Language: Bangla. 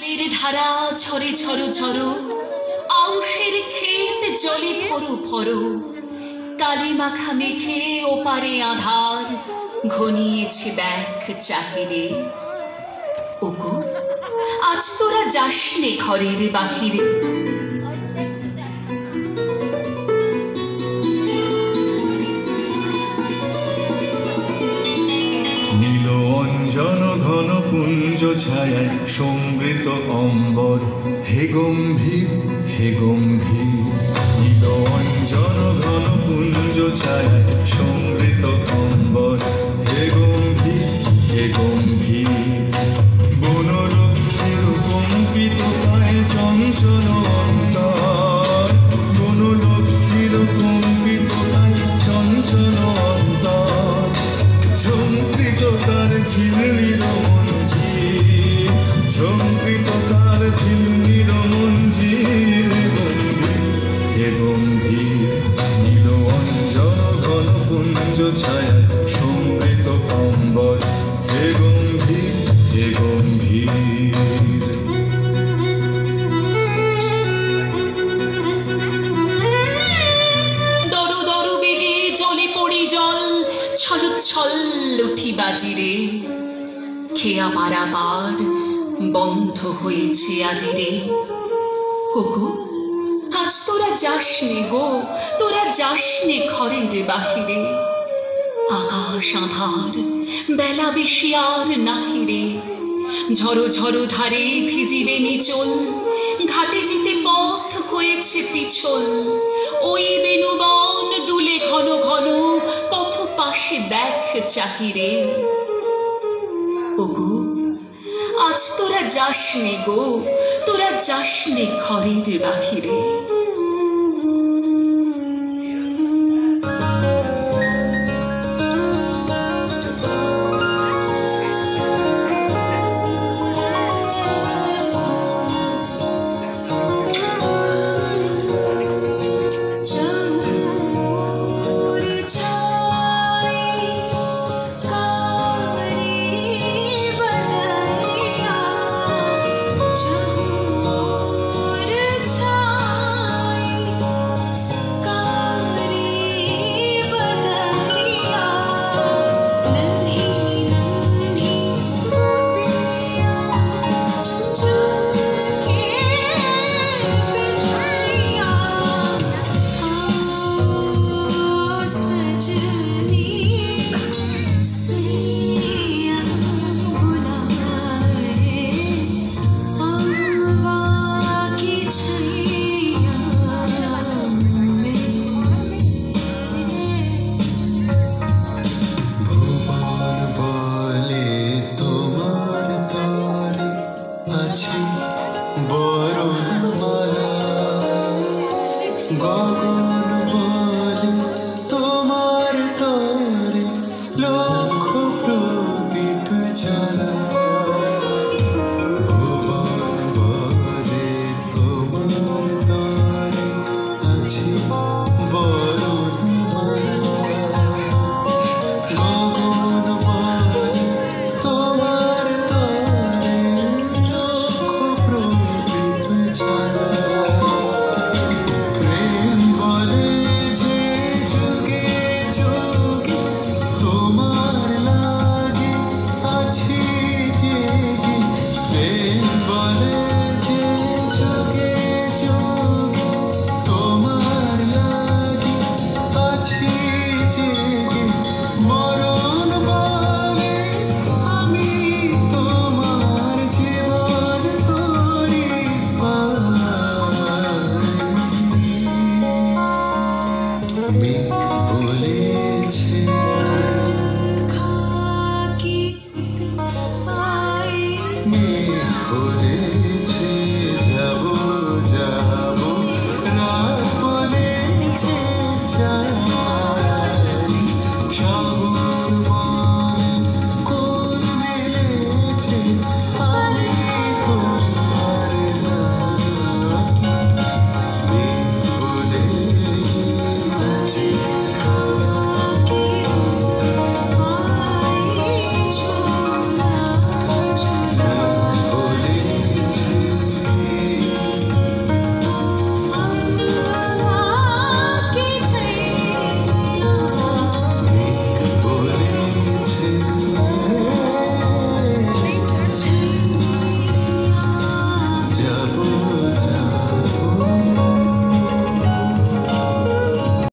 জলের ধারা ঝরে ঝরো ঝরো, আউশের ক্ষেত জলে ভরো ভরো, কালি মাখা মেঘে ওপারে আধার ঘনিয়েছে দেখ চাহিরে। ওগো আজ তোরা যাসনে ঘরের বাহিরে। নীল অঞ্জন ঘন পুঞ্জ ছায়ায় সমৃত অম্বর, হে গম্ভীর হে গম্ভীর। নীল অঞ্জন ঘন পুঞ্জ ছায়ায় সমৃত অম্বর, হে গম্ভীর হে গম্ভীর। বনরক্ষীর কম্পিত পায়ে চঞ্চল অন্তর, বনরক্ষীর কম্পিত পায়ে চঞ্চল অন্তর। ঝঙ্কৃত তার ঝিল্লির মঞ্জির, ঝঙ্কৃত তার ঝিল্লির মঞ্জির। হে গম্ভীর নীল অঞ্জন ঘন পুঞ্জ ছায়ায় সমৃত অম্বর, হে গম্ভীর হে গম্ভীর। দরো দরো বেগে জলে পড়ি জল, ছলচ্ছল উঠি বাজিরে। খেয়া পারাবার বন্ধ হয়েছে আজিরে। ওগো আজ তোরা যাসনে গো, তোরা যাসনে ঘরের বাহিরে। আকাশ আধার বেলা বেশি আর নাহিরে। ঝড়ো ঝড়ো ধারে ভিজিবে নিচল, ঘাটে যেতে পথ হয়েছে পিছল। ওই বেনুবন দুলে ঘন ঘন, পথ পাশে দেখ চাহিরে। ওগো আজ তোরা যাসনে গো, তোরা যাসনে ঘরের বাহিরে। বরণ মালা গগন